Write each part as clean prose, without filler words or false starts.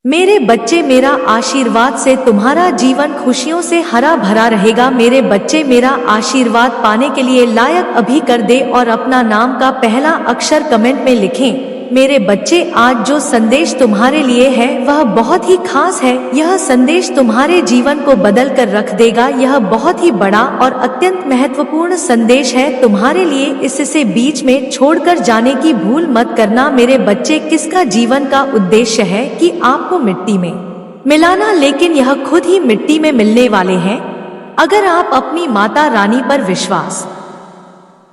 मेरे बच्चे, मेरा आशीर्वाद से तुम्हारा जीवन खुशियों से हरा भरा रहेगा। मेरे बच्चे, मेरा आशीर्वाद पाने के लिए लायक अभी कर दे और अपना नाम का पहला अक्षर कमेंट में लिखें। मेरे बच्चे, आज जो संदेश तुम्हारे लिए है वह बहुत ही खास है। यह संदेश तुम्हारे जीवन को बदल कर रख देगा। यह बहुत ही बड़ा और अत्यंत महत्वपूर्ण संदेश है तुम्हारे लिए। इससे बीच में छोड़कर जाने की भूल मत करना। मेरे बच्चे, किसका जीवन का उद्देश्य है कि आपको मिट्टी में मिलाना, लेकिन यह खुद ही मिट्टी में मिलने वाले हैं। अगर आप अपनी माता रानी पर विश्वास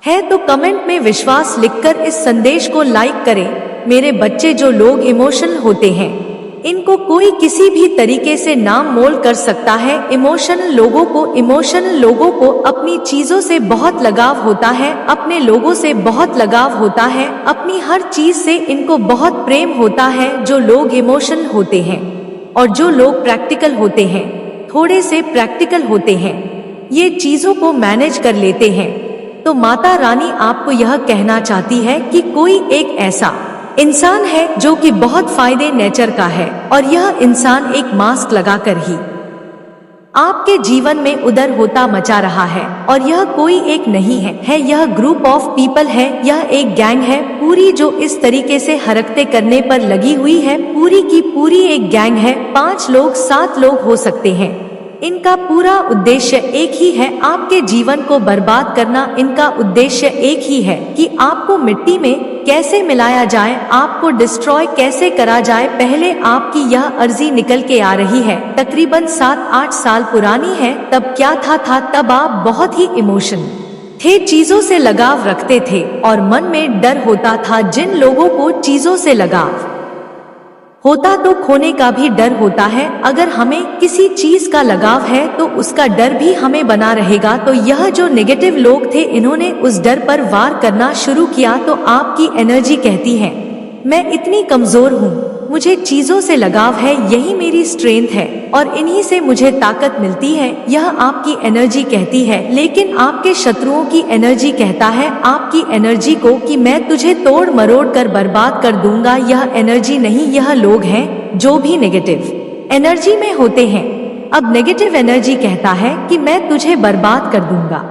है तो कमेंट में विश्वास लिखकर इस संदेश को लाइक करें। मेरे बच्चे, जो लोग इमोशनल होते हैं इनको कोई किसी भी तरीके से नाम मोल कर सकता है। इमोशनल लोगों को अपनी चीजों से बहुत लगाव होता है, अपने लोगों से बहुत लगाव होता है, अपनी हर चीज से इनको बहुत प्रेम होता है। जो लोग इमोशनल होते हैं और जो लोग प्रैक्टिकल होते हैं, थोड़े से प्रैक्टिकल होते हैं, ये चीजों को मैनेज कर लेते हैं। तो माता रानी आपको यह कहना चाहती है कि कोई एक ऐसा इंसान है जो कि बहुत फायदे नेचर का है, और यह इंसान एक मास्क लगाकर ही आपके जीवन में उदर होता मचा रहा है। और यह कोई एक नहीं है, यह ग्रुप ऑफ पीपल है, यह एक गैंग है पूरी, जो इस तरीके से हरकतें करने पर लगी हुई है। पूरी की पूरी एक गैंग है। 5 लोग 7 लोग हो सकते हैं। इनका पूरा उद्देश्य एक ही है, आपके जीवन को बर्बाद करना। इनका उद्देश्य एक ही है कि आपको मिट्टी में कैसे मिलाया जाए, आपको डिस्ट्रॉय कैसे करा जाए। पहले आपकी यह अर्जी निकल के आ रही है, तकरीबन 7-8 साल पुरानी है। तब क्या था तब आप बहुत ही इमोशन थे, चीजों से लगाव रखते थे और मन में डर होता था। जिन लोगों को चीजों से लगाव होता तो खोने का भी डर होता है। अगर हमें किसी चीज का लगाव है तो उसका डर भी हमें बना रहेगा। तो यह जो नेगेटिव लोग थे, इन्होंने उस डर पर वार करना शुरू किया। तो आपकी एनर्जी कहती है, मैं इतनी कमजोर हूँ, मुझे चीजों से लगाव है, यही मेरी स्ट्रेंथ है और इन्हीं से मुझे ताकत मिलती है। यह आपकी एनर्जी कहती है। लेकिन आपके शत्रुओं की एनर्जी कहता है आपकी एनर्जी को कि मैं तुझे तोड़ मरोड़ कर बर्बाद कर दूंगा। यह एनर्जी नहीं, यह लोग हैं जो भी नेगेटिव एनर्जी में होते हैं। अब नेगेटिव एनर्जी कहता है कि मैं तुझे बर्बाद कर दूंगा,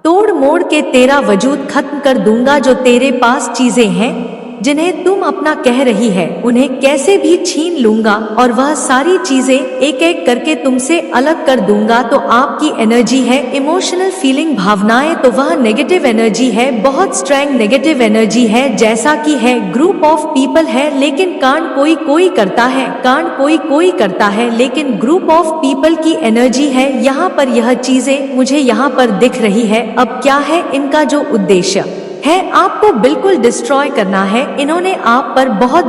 तोड़ मोड़ के तेरा वजूद खत्म कर दूंगा। जो तेरे पास चीजें हैं जिन्हें तुम अपना कह रही है, उन्हें कैसे भी छीन लूंगा और वह सारी चीजें एक एक करके तुमसे अलग कर दूंगा। तो आपकी एनर्जी है इमोशनल फीलिंग, भावनाएं, तो वह नेगेटिव एनर्जी है, बहुत स्ट्रॉन्ग नेगेटिव एनर्जी है। जैसा कि है ग्रुप ऑफ पीपल है, लेकिन कांड कोई कोई करता है, कांड कोई कोई करता है, लेकिन ग्रुप ऑफ पीपल की एनर्जी है। यहाँ पर यह चीजें मुझे यहाँ पर दिख रही है। अब क्या है इनका जो उद्देश्य है, आपको बिल्कुल डिस्ट्रॉय करना है। इन्होंने आप पर बहुत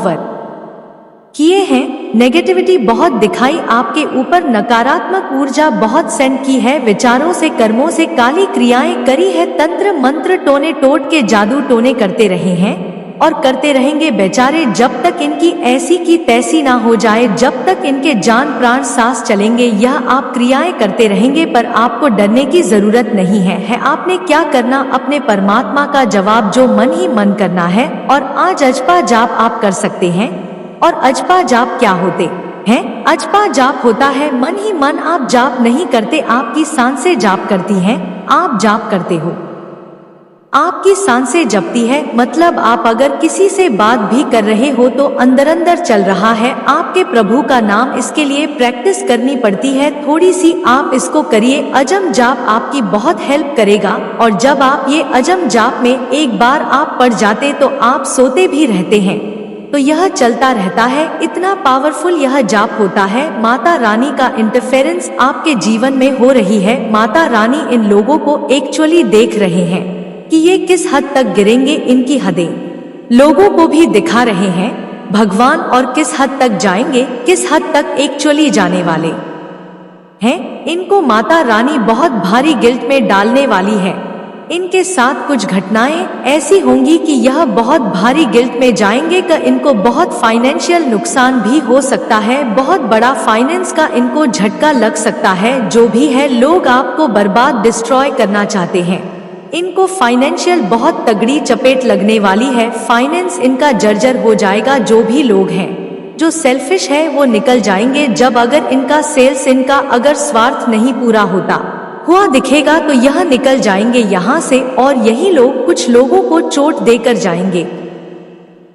वर्क किए हैं, नेगेटिविटी बहुत दिखाई, आपके ऊपर नकारात्मक ऊर्जा बहुत सेंड की है, विचारों से कर्मों से काली क्रियाएं करी है, तंत्र मंत्र टोने टोट के जादू टोने करते रहे हैं और करते रहेंगे बेचारे, जब तक इनकी ऐसी की तैसी ना हो जाए, जब तक इनके जान प्राण सांस चलेंगे। यह आप क्रियाएं करते रहेंगे, पर आपको डरने की जरूरत नहीं है। आपने क्या करना, अपने परमात्मा का जवाब जो मन ही मन करना है। और आज अजपा जाप आप कर सकते हैं। और अजपा जाप क्या होते हैं? अजपा जाप होता है मन ही मन, आप जाप नहीं करते, आपकी सांसें जाप करती हैं। आप जाप करते हो, आपकी सांसें जपती है। मतलब आप अगर किसी से बात भी कर रहे हो तो अंदर अंदर चल रहा है आपके प्रभु का नाम। इसके लिए प्रैक्टिस करनी पड़ती है थोड़ी सी, आप इसको करिए। अजम जाप आपकी बहुत हेल्प करेगा। और जब आप ये अजम जाप में एक बार आप पढ़ जाते तो आप सोते भी रहते हैं, तो यह चलता रहता है। इतना पावरफुल यह जाप होता है। माता रानी का इंटरफेरेंस आपके जीवन में हो रही है। माता रानी इन लोगों को एक्चुअली देख रहे हैं कि ये किस हद तक गिरेंगे, इनकी हदें लोगों को भी दिखा रहे हैं भगवान, और किस हद तक जाएंगे, किस हद तक एक्चुअली जाने वाले हैं। इनको माता रानी बहुत भारी गिल्ट में डालने वाली है। इनके साथ कुछ घटनाएं ऐसी होंगी कि यह बहुत भारी गिल्ट में जाएंगे कि इनको बहुत फाइनेंशियल नुकसान भी हो सकता है, बहुत बड़ा फाइनेंस का इनको झटका लग सकता है। जो भी है, लोग आपको बर्बाद डिस्ट्रॉय करना चाहते हैं। इनको फाइनेंशियल बहुत तगड़ी चपेट लगने वाली है, फाइनेंस इनका जर्जर हो जाएगा। जो भी लोग हैं जो सेल्फिश है वो निकल जाएंगे। जब अगर इनका सेल्स, इनका अगर स्वार्थ नहीं पूरा होता हुआ दिखेगा तो यह निकल जाएंगे यहाँ से, और यही लोग कुछ लोगों को चोट देकर जाएंगे,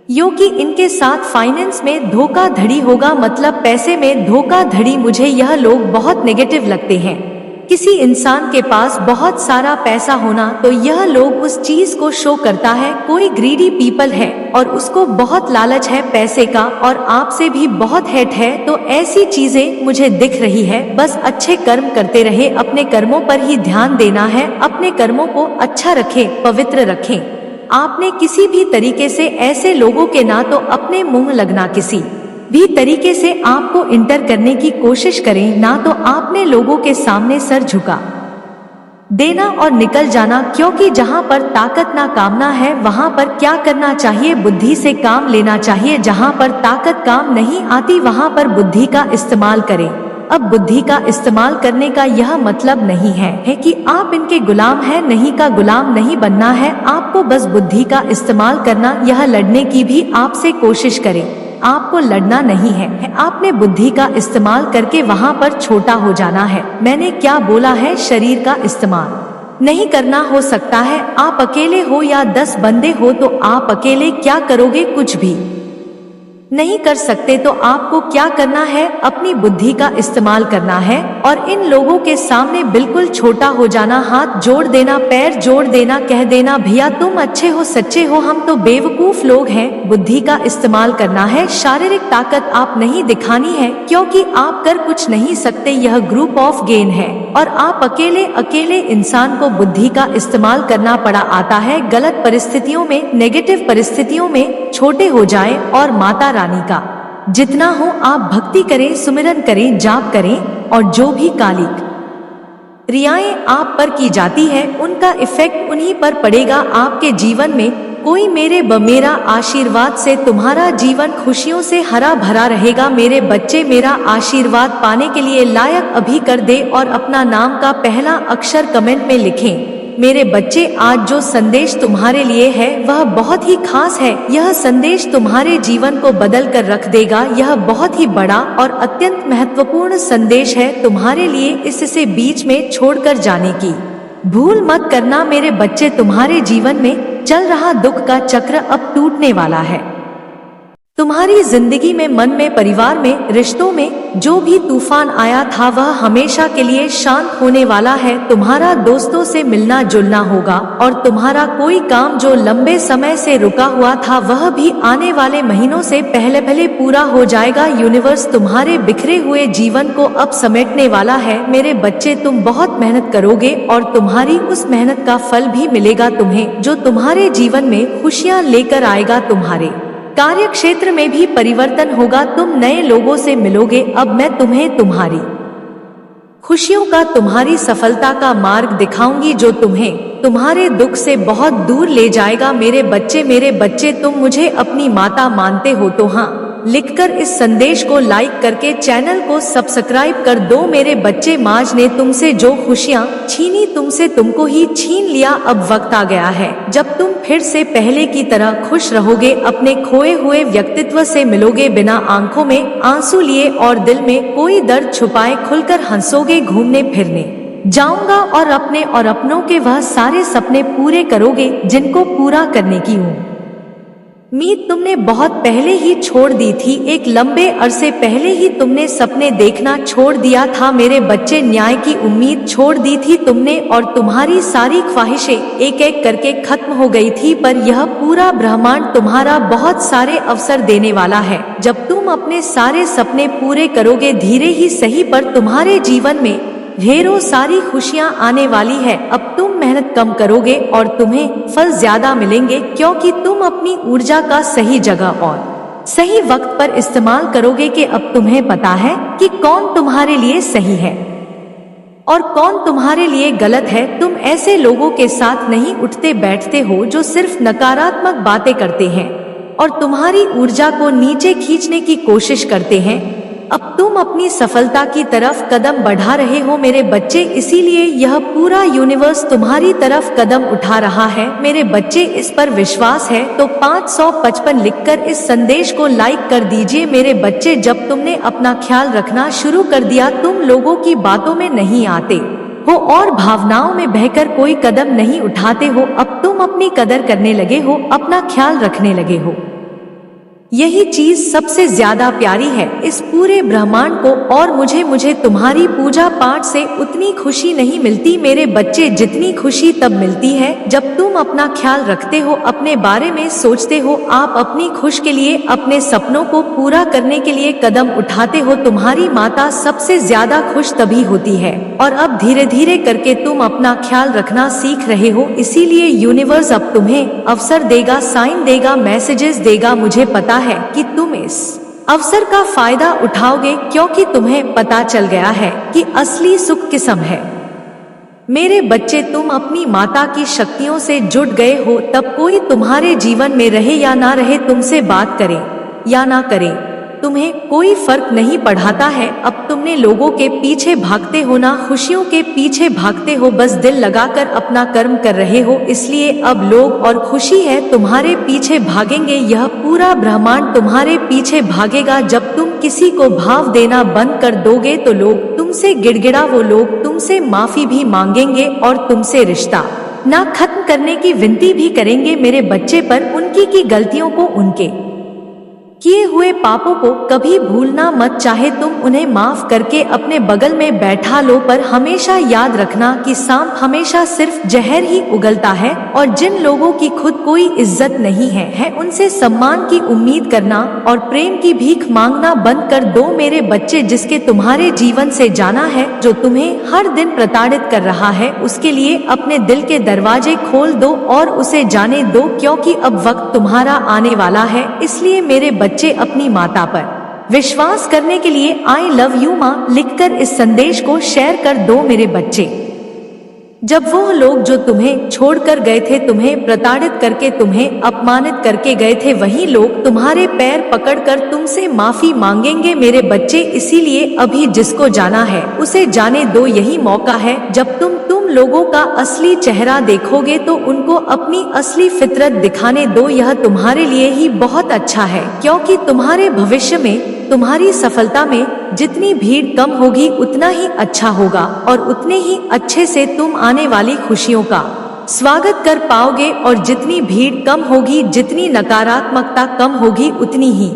क्योंकि इनके साथ फाइनेंस में धोखाधड़ी होगा, मतलब पैसे में धोखाधड़ी। मुझे यह लोग बहुत नेगेटिव लगते हैं। किसी इंसान के पास बहुत सारा पैसा होना तो यह लोग उस चीज को शो करता है। कोई ग्रीडी पीपल है और उसको बहुत लालच है पैसे का, और आपसे भी बहुत हेट है, तो ऐसी चीजें मुझे दिख रही है। बस अच्छे कर्म करते रहे, अपने कर्मों पर ही ध्यान देना है, अपने कर्मों को अच्छा रखें, पवित्र रखें। आपने किसी भी तरीके से ऐसे लोगों के ना तो अपने मुंह लगना, किसी भी तरीके से आपको इंटर करने की कोशिश करें, ना तो आपने लोगों के सामने सर झुका देना और निकल जाना। क्योंकि जहां पर ताकत ना कामना है वहां पर क्या करना चाहिए, बुद्धि से काम लेना चाहिए। जहां पर ताकत काम नहीं आती वहां पर बुद्धि का इस्तेमाल करें। अब बुद्धि का इस्तेमाल करने का यह मतलब नहीं है कि आप इनके गुलाम हैं, नहीं का गुलाम नहीं बनना है आपको, बस बुद्धि का इस्तेमाल करना। यह लड़ने की भी आपसे कोशिश करें, आपको लड़ना नहीं है, आपने बुद्धि का इस्तेमाल करके वहां पर छोटा हो जाना है। मैंने क्या बोला है, शरीर का इस्तेमाल नहीं करना। हो सकता है आप अकेले हो या 10 बंदे हो, तो आप अकेले क्या करोगे, कुछ भी नहीं कर सकते। तो आपको क्या करना है, अपनी बुद्धि का इस्तेमाल करना है और इन लोगों के सामने बिल्कुल छोटा हो जाना, हाथ जोड़ देना, पैर जोड़ देना, कह देना भैया तुम अच्छे हो, सच्चे हो, हम तो बेवकूफ लोग हैं। बुद्धि का इस्तेमाल करना है, शारीरिक ताकत आप नहीं दिखानी है, क्योंकि आप कर कुछ नहीं सकते। यह ग्रुप ऑफ गेन है और आप अकेले इंसान को बुद्धि का इस्तेमाल करना पड़ा आता है। गलत परिस्थितियों में, नेगेटिव परिस्थितियों में छोटे हो जाए, और माता रानी का जितना हो आप भक्ति करें, सुमिरन करें, जाप करें, और जो भी कालिक क्रियाएं आप पर की जाती है उनका इफेक्ट उन्हीं पर पड़ेगा आपके जीवन में। कोई मेरा आशीर्वाद से तुम्हारा जीवन खुशियों से हरा भरा रहेगा। मेरे बच्चे, मेरा आशीर्वाद पाने के लिए लायक अभी कर दे और अपना नाम का पहला अक्षर कमेंट में लिखें। मेरे बच्चे, आज जो संदेश तुम्हारे लिए है वह बहुत ही खास है। यह संदेश तुम्हारे जीवन को बदल कर रख देगा। यह बहुत ही बड़ा और अत्यंत महत्वपूर्ण संदेश है तुम्हारे लिए। इससे बीच में छोड़कर जाने की भूल मत करना। मेरे बच्चे, तुम्हारे जीवन में चल रहा दुख का चक्र अब टूटने वाला है। तुम्हारी जिंदगी में, मन में, परिवार में, रिश्तों में जो भी तूफान आया था वह हमेशा के लिए शांत होने वाला है। तुम्हारा दोस्तों से मिलना जुलना होगा, और तुम्हारा कोई काम जो लंबे समय से रुका हुआ था वह भी आने वाले महीनों से पहले पूरा हो जाएगा। यूनिवर्स तुम्हारे बिखरे हुए जीवन को अब समेटने वाला है। मेरे बच्चे, तुम बहुत मेहनत करोगे और तुम्हारी उस मेहनत का फल भी मिलेगा तुम्हें, जो तुम्हारे जीवन में खुशियां लेकर आएगा। तुम्हारे कार्य क्षेत्र में भी परिवर्तन होगा, तुम नए लोगों से मिलोगे। अब मैं तुम्हें तुम्हारी खुशियों का, तुम्हारी सफलता का मार्ग दिखाऊंगी, जो तुम्हें तुम्हारे दुख से बहुत दूर ले जाएगा। मेरे बच्चे, तुम मुझे अपनी माता मानते हो तो हाँ लिखकर इस संदेश को लाइक करके चैनल को सब्सक्राइब कर दो। मेरे बच्चे, माज ने तुमसे जो खुशियाँ छीनी तुमसे तुमको ही छीन लिया। अब वक्त आ गया है जब तुम फिर से पहले की तरह खुश रहोगे, अपने खोए हुए व्यक्तित्व से मिलोगे, बिना आंखों में आंसू लिए और दिल में कोई दर्द छुपाए खुलकर हंसोगे। घूमने फिरने जाऊंगा और अपने और अपनों के वह सारे सपने पूरे करोगे जिनको पूरा करने की उम्मीद तुमने बहुत पहले ही छोड़ दी थी। एक लंबे अरसे पहले ही तुमने सपने देखना छोड़ दिया था। मेरे बच्चे, न्याय की उम्मीद छोड़ दी थी तुमने, और तुम्हारी सारी ख्वाहिशें एक एक करके खत्म हो गई थी। पर यह पूरा ब्रह्मांड तुम्हारा बहुत सारे अवसर देने वाला है। जब तुम अपने सारे सपने पूरे करोगे, धीरे ही सही पर तुम्हारे जीवन में ढेरों सारी खुशियां आने वाली है। अब तुम मेहनत कम करोगे और तुम्हें फल ज्यादा मिलेंगे, क्योंकि तुम अपनी ऊर्जा का सही जगह और सही वक्त पर इस्तेमाल करोगे। कि अब तुम्हें पता है कि कौन तुम्हारे लिए सही है और कौन तुम्हारे लिए गलत है। तुम ऐसे लोगों के साथ नहीं उठते बैठते हो जो सिर्फ नकारात्मक बातें करते हैं और तुम्हारी ऊर्जा को नीचे खींचने की कोशिश करते हैं। अब तुम अपनी सफलता की तरफ कदम बढ़ा रहे हो मेरे बच्चे, इसीलिए यह पूरा यूनिवर्स तुम्हारी तरफ कदम उठा रहा है मेरे बच्चे, इस पर विश्वास है तो 555 लिखकर इस संदेश को लाइक कर दीजिए मेरे बच्चे। जब तुमने अपना ख्याल रखना शुरू कर दिया, तुम लोगों की बातों में नहीं आते हो और भावनाओं में बहकर कोई कदम नहीं उठाते हो। अब तुम अपनी कदर करने लगे हो, अपना ख्याल रखने लगे हो। यही चीज सबसे ज्यादा प्यारी है इस पूरे ब्रह्मांड को, और मुझे तुम्हारी पूजा पाठ से उतनी खुशी नहीं मिलती मेरे बच्चे जितनी खुशी तब मिलती है जब तुम अपना ख्याल रखते हो, अपने बारे में सोचते हो, आप अपनी खुश के लिए, अपने सपनों को पूरा करने के लिए कदम उठाते हो। तुम्हारी माता सबसे ज्यादा खुश तभी होती है, और अब धीरे धीरे करके तुम अपना ख्याल रखना सीख रहे हो, इसीलिए यूनिवर्स अब तुम्हें अवसर देगा, साइन देगा, मैसेजेस देगा। मुझे पता है कि तुम इस अवसर का फायदा उठाओगे, क्योंकि तुम्हें पता चल गया है कि असली सुख किस्म है मेरे बच्चे। तुम अपनी माता की शक्तियों से जुड़ गए हो, तब कोई तुम्हारे जीवन में रहे या ना रहे, तुमसे बात करे या ना करे, तुम्हें कोई फर्क नहीं पड़ता है। अब तुमने लोगों के पीछे भागते हो ना खुशियों के पीछे भागते हो, बस दिल लगाकर अपना कर्म कर रहे हो, इसलिए अब लोग और खुशी है तुम्हारे पीछे भागेंगे, यह पूरा ब्रह्मांड तुम्हारे पीछे भागेगा। जब तुम किसी को भाव देना बंद कर दोगे तो लोग तुमसे गिड़गिड़ा, वो लोग तुमसे माफी भी मांगेंगे और तुमसे रिश्ता ना खत्म करने की विनती भी करेंगे मेरे बच्चे, पर उनकी की गलतियों को, उनके किए हुए पापों को कभी भूलना मत, चाहे तुम उन्हें माफ करके अपने बगल में बैठा लो, पर हमेशा याद रखना कि सांप हमेशा सिर्फ जहर ही उगलता है, और जिन लोगों की खुद कोई इज्जत नहीं है उनसे सम्मान की उम्मीद करना और प्रेम की भीख मांगना बंद कर दो मेरे बच्चे। जिसके तुम्हारे जीवन से जाना है, जो तुम्हें हर दिन प्रताड़ित कर रहा है, उसके लिए अपने दिल के दरवाजे खोल दो और उसे जाने दो, क्योंकि अब वक्त तुम्हारा आने वाला है। इसलिए मेरे बच्चे अपनी माता पर विश्वास करने के लिए आई लव यू माँ लिखकर इस संदेश को शेयर कर दो मेरे बच्चे। जब वो लोग जो तुम्हें छोड़कर गए थे, तुम्हें प्रताड़ित करके, तुम्हें अपमानित करके गए थे, वही लोग तुम्हारे पैर पकड़कर तुमसे माफी मांगेंगे मेरे बच्चे, इसीलिए अभी जिसको जाना है उसे जाने दो। यही मौका है जब तुम लोगों का असली चेहरा देखोगे तो उनको अपनी असली फितरत दिखाने दो। यह तुम्हारे लिए ही बहुत अच्छा है, क्योंकि तुम्हारे भविष्य में, तुम्हारी सफलता में जितनी भीड़ कम होगी उतना ही अच्छा होगा, और उतने ही अच्छे से तुम आने वाली खुशियों का स्वागत कर पाओगे। और जितनी भीड़ कम होगी, जितनी नकारात्मकता कम होगी, उतनी ही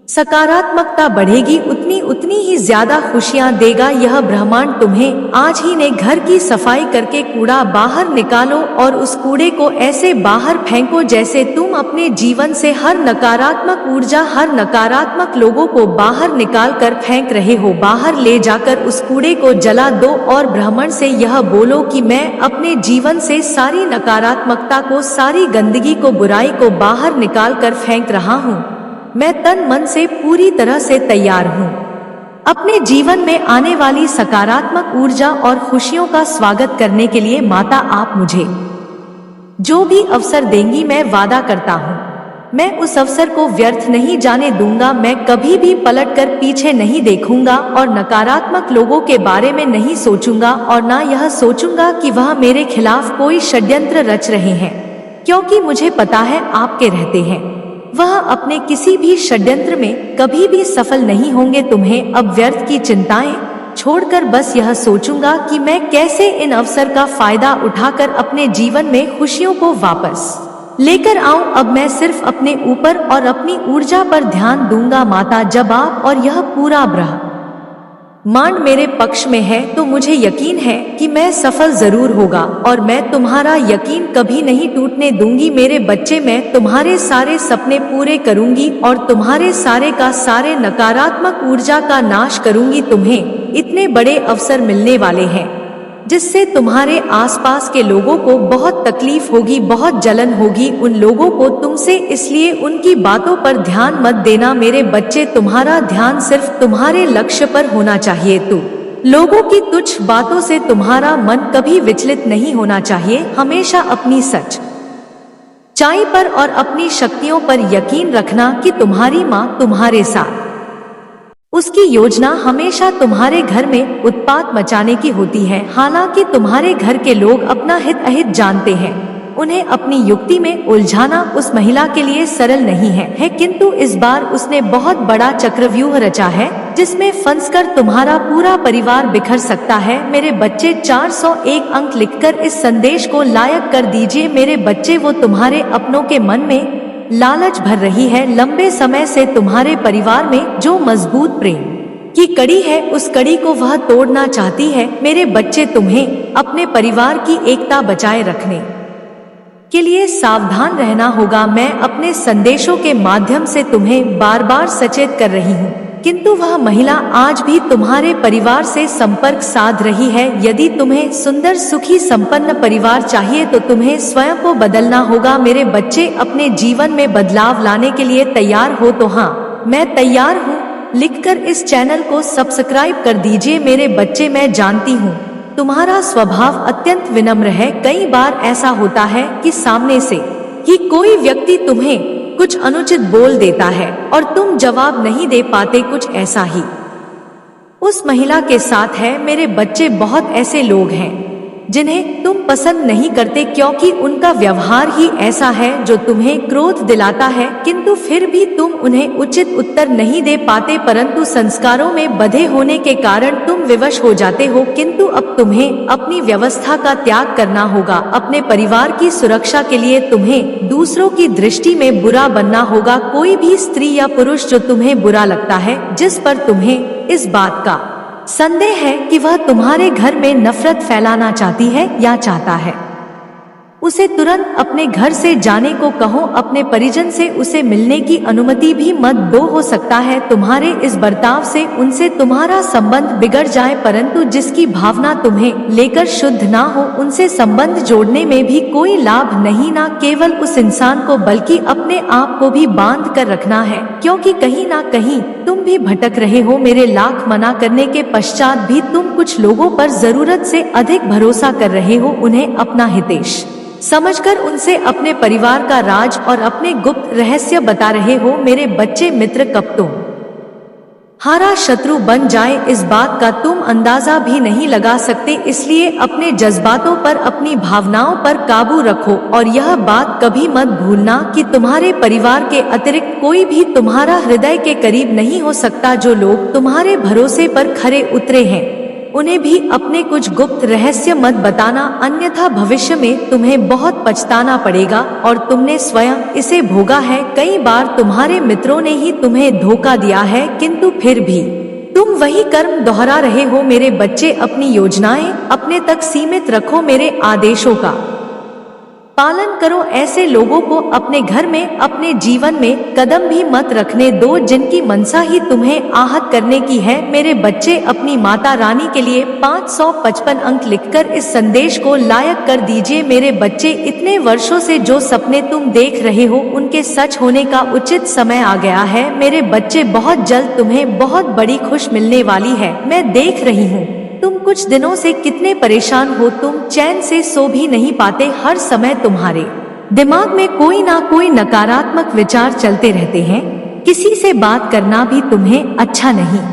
सकारात्मकता बढ़ेगी, उतनी ही ज्यादा खुशियां देगा यह ब्रह्मांड तुम्हें। आज ही ने घर की सफाई करके कूड़ा बाहर निकालो और उस कूड़े को ऐसे बाहर फेंको जैसे तुम अपने जीवन से हर नकारात्मक ऊर्जा, हर नकारात्मक लोगों को बाहर निकाल कर फेंक रहे हो। बाहर ले जाकर उस कूड़े को जला दो और ब्रह्मांड से यह बोलो कि मैं अपने जीवन से सारी नकारात्मकता को, सारी गंदगी को, बुराई को बाहर निकाल कर फेंक रहा हूँ। मैं तन मन से पूरी तरह से तैयार हूँ अपने जीवन में आने वाली सकारात्मक ऊर्जा और खुशियों का स्वागत करने के लिए। माता, आप मुझे जो भी अवसर देंगी, मैं वादा करता हूँ मैं उस अवसर को व्यर्थ नहीं जाने दूंगा। मैं कभी भी पलटकर पीछे नहीं देखूंगा और नकारात्मक लोगों के बारे में नहीं सोचूंगा, और ना यह सोचूंगा कि वह मेरे खिलाफ कोई षड्यंत्र रच रहे हैं, क्योंकि मुझे पता है आपके रहते हैं वह अपने किसी भी षड्यंत्र में कभी भी सफल नहीं होंगे। तुम्हें अब व्यर्थ की चिंताएं छोड़कर बस यह सोचूंगा कि मैं कैसे इन अवसर का फायदा उठाकर अपने जीवन में खुशियों को वापस लेकर आऊं। अब मैं सिर्फ अपने ऊपर और अपनी ऊर्जा पर ध्यान दूंगा। माता, जब आप और यह पूरा ब्रह्मांड मेरे पक्ष में है तो मुझे यकीन है कि मैं सफल जरूर होगा, और मैं तुम्हारा यकीन कभी नहीं टूटने दूंगी मेरे बच्चे। मैं तुम्हारे सारे सपने पूरे करूंगी और तुम्हारे सारे का सारे नकारात्मक ऊर्जा का नाश करूंगी। तुम्हें इतने बड़े अवसर मिलने वाले हैं जिससे तुम्हारे आसपास के लोगों को बहुत तकलीफ होगी, बहुत जलन होगी उन लोगों को तुमसे, इसलिए उनकी बातों पर ध्यान मत देना मेरे बच्चे। तुम्हारा ध्यान सिर्फ तुम्हारे लक्ष्य पर होना चाहिए। लोगों की तुच्छ बातों से तुम्हारा मन कभी विचलित नहीं होना चाहिए। हमेशा अपनी सच्चाई पर और अपनी शक्तियों पर यकीन रखना कि तुम्हारी माँ तुम्हारे साथ उसकी योजना हमेशा तुम्हारे घर में उत्पात मचाने की होती है। हालांकि तुम्हारे घर के लोग अपना हित अहित जानते हैं, उन्हें अपनी युक्ति में उलझाना उस महिला के लिए सरल नहीं है, किंतु इस बार उसने बहुत बड़ा चक्रव्यूह रचा है जिसमें फंसकर तुम्हारा पूरा परिवार बिखर सकता है। मेरे बच्चे 401 अंक लिखकर इस संदेश को लायक कर दीजिए। मेरे बच्चे, वो तुम्हारे अपनों के मन में लालच भर रही है। लंबे समय से तुम्हारे परिवार में जो मजबूत प्रेम की कड़ी है, उस कड़ी को वह तोड़ना चाहती है। मेरे बच्चे, तुम्हें अपने परिवार की एकता बचाए रखने के लिए सावधान रहना होगा। मैं अपने संदेशों के माध्यम से तुम्हें बार बार सचेत कर रही हूँ, किंतु वह महिला आज भी तुम्हारे परिवार से संपर्क साध रही है। यदि तुम्हें सुंदर, सुखी, संपन्न परिवार चाहिए तो तुम्हें स्वयं को बदलना होगा। मेरे बच्चे, अपने जीवन में बदलाव लाने के लिए तैयार हो तो हाँ, मैं तैयार हूँ लिखकर इस चैनल को सब्सक्राइब कर दीजिए। मेरे बच्चे, मैं जानती हूँ तुम्हारा स्वभाव अत्यंत विनम्र है। कई बार ऐसा होता है कि सामने से ही कोई व्यक्ति तुम्हें कुछ अनुचित बोल देता है और तुम जवाब नहीं दे पाते। कुछ ऐसा ही उस महिला के साथ है। मेरे बच्चे, बहुत ऐसे लोग हैं जिन्हें तुम पसंद नहीं करते, क्योंकि उनका व्यवहार ही ऐसा है जो तुम्हें क्रोध दिलाता है, किंतु फिर भी तुम उन्हें उचित उत्तर नहीं दे पाते। परंतु संस्कारों में बंधे होने के कारण तुम विवश हो जाते हो। किंतु अब तुम्हें अपनी व्यवस्था का त्याग करना होगा। अपने परिवार की सुरक्षा के लिए तुम्हें दूसरों की दृष्टि में बुरा बनना होगा। कोई भी स्त्री या पुरुष जो तुम्हें बुरा लगता है, जिस पर तुम्हें इस बात का संदेह है कि वह तुम्हारे घर में नफरत फैलाना चाहती है या चाहता है, उसे तुरंत अपने घर से जाने को कहो। अपने परिजन से उसे मिलने की अनुमति भी मत दो। हो सकता है तुम्हारे इस बर्ताव से उनसे तुम्हारा संबंध बिगड़ जाए, परंतु जिसकी भावना तुम्हें लेकर शुद्ध ना हो, उनसे संबंध जोड़ने में भी कोई लाभ नहीं। ना केवल उस इंसान को बल्कि अपने आप को भी बांध कर रखना है, क्योंकि कहीं ना कहीं तुम भी भटक रहे हो। मेरे लाख मना करने के पश्चात भी तुम कुछ लोगों पर जरूरत से अधिक भरोसा कर रहे हो। उन्हें अपना हितैषी समझकर उनसे अपने परिवार का राज और अपने गुप्त रहस्य बता रहे हो। मेरे बच्चे, मित्र कब तुम्हारा शत्रु बन जाए, इस बात का तुम अंदाजा भी नहीं लगा सकते। इसलिए अपने जज्बातों पर, अपनी भावनाओं पर काबू रखो और यह बात कभी मत भूलना कि तुम्हारे परिवार के अतिरिक्त कोई भी तुम्हारा हृदय के करीब नहीं हो सकता। जो लोग तुम्हारे भरोसे पर खरे उतरे हैं, उन्हें भी अपने कुछ गुप्त रहस्य मत बताना, अन्यथा भविष्य में तुम्हें बहुत पछताना पड़ेगा और तुमने स्वयं इसे भोगा है। कई बार तुम्हारे मित्रों ने ही तुम्हें धोखा दिया है, किंतु फिर भी तुम वही कर्म दोहरा रहे हो। मेरे बच्चे, अपनी योजनाएं अपने तक सीमित रखो। मेरे आदेशों का पालन करो। ऐसे लोगों को अपने घर में, अपने जीवन में कदम भी मत रखने दो जिनकी मनसा ही तुम्हें आहत करने की है। मेरे बच्चे, अपनी माता रानी के लिए 555 अंक लिखकर इस संदेश को लायक कर दीजिए। मेरे बच्चे, इतने वर्षों से जो सपने तुम देख रहे हो, उनके सच होने का उचित समय आ गया है। मेरे बच्चे, बहुत जल्द तुम्हें बहुत बड़ी खुश मिलने वाली है। मैं देख रही हूँ तुम कुछ दिनों से कितने परेशान हो। तुम चैन से सो भी नहीं पाते। हर समय तुम्हारे दिमाग में कोई ना कोई नकारात्मक विचार चलते रहते हैं। किसी से बात करना भी तुम्हें अच्छा नहीं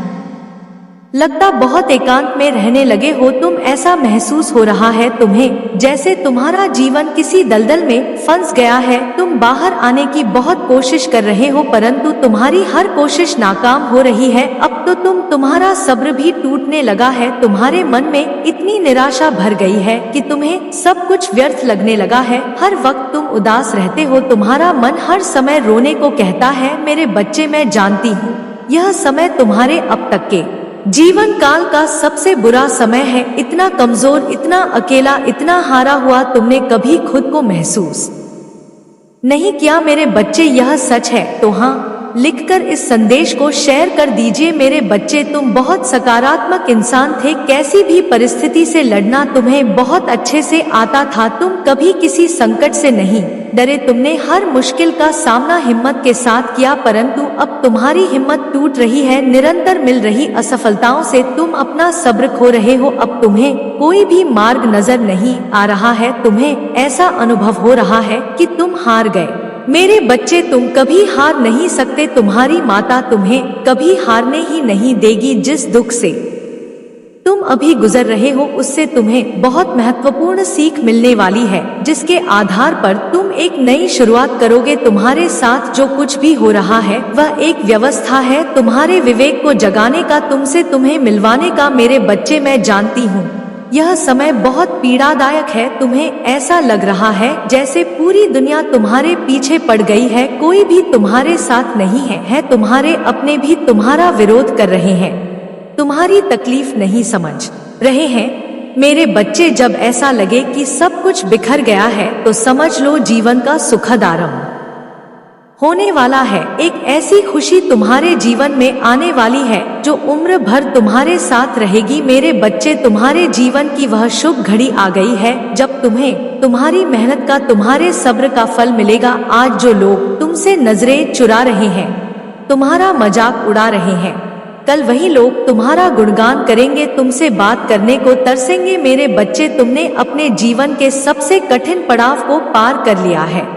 लगता। बहुत एकांत में रहने लगे हो तुम। ऐसा महसूस हो रहा है तुम्हें जैसे तुम्हारा जीवन किसी दलदल में फंस गया है। तुम बाहर आने की बहुत कोशिश कर रहे हो, परंतु तुम्हारी हर कोशिश नाकाम हो रही है। अब तो तुम्हारा सब्र भी टूटने लगा है। तुम्हारे मन में इतनी निराशा भर गई है कि तुम्हें सब कुछ व्यर्थ लगने लगा है। हर वक्त तुम उदास रहते हो। तुम्हारा मन हर समय रोने को कहता है। मेरे बच्चे, मैं जानती हूँ यह समय तुम्हारे अब तक के जीवन काल का सबसे बुरा समय है। इतना कमजोर, इतना अकेला, इतना हारा हुआ तुमने कभी खुद को महसूस नहीं किया। मेरे बच्चे, यह सच है तो हाँ लिखकर इस संदेश को शेयर कर दीजिए। मेरे बच्चे, तुम बहुत सकारात्मक इंसान थे। कैसी भी परिस्थिति से लड़ना तुम्हें बहुत अच्छे से आता था। तुम कभी किसी संकट से नहीं डरे। तुमने हर मुश्किल का सामना हिम्मत के साथ किया, परंतु अब तुम्हारी हिम्मत टूट रही है। निरंतर मिल रही असफलताओं से तुम अपना सब्र खो रहे हो। अब तुम्हें कोई भी मार्ग नजर नहीं आ रहा है। तुम्हें ऐसा अनुभव हो रहा है कि तुम हार गए। मेरे बच्चे तुम कभी हार नहीं सकते, तुम्हारी माता तुम्हें कभी हारने ही नहीं देगी। जिस दुख से तुम अभी गुजर रहे हो उससे तुम्हें बहुत महत्वपूर्ण सीख मिलने वाली है, जिसके आधार पर तुम एक नई शुरुआत करोगे। तुम्हारे साथ जो कुछ भी हो रहा है वह एक व्यवस्था है, तुम्हारे विवेक को जगाने का, तुमसे तुम्हें मिलवाने का। मेरे बच्चे मैं जानती हूँ यह समय बहुत पीड़ादायक है, तुम्हें ऐसा लग रहा है जैसे पूरी दुनिया तुम्हारे पीछे पड़ गई है, कोई भी तुम्हारे साथ नहीं है, तुम्हारे अपने भी तुम्हारा विरोध कर रहे हैं, तुम्हारी तकलीफ नहीं समझ रहे हैं। मेरे बच्चे जब ऐसा लगे कि सब कुछ बिखर गया है तो समझ लो जीवन का सुखद आरंभ होने वाला है। एक ऐसी खुशी तुम्हारे जीवन में आने वाली है जो उम्र भर तुम्हारे साथ रहेगी। मेरे बच्चे तुम्हारे जीवन की वह शुभ घड़ी आ गई है जब तुम्हें तुम्हारी मेहनत का, तुम्हारे सब्र का फल मिलेगा। आज जो लोग तुमसे नजरें चुरा रहे हैं, तुम्हारा मजाक उड़ा रहे हैं, कल वही लोग तुम्हारा गुणगान करेंगे, तुमसे बात करने को तरसेंगे। मेरे बच्चे तुमने अपने जीवन के सबसे कठिन पड़ाव को पार कर लिया है।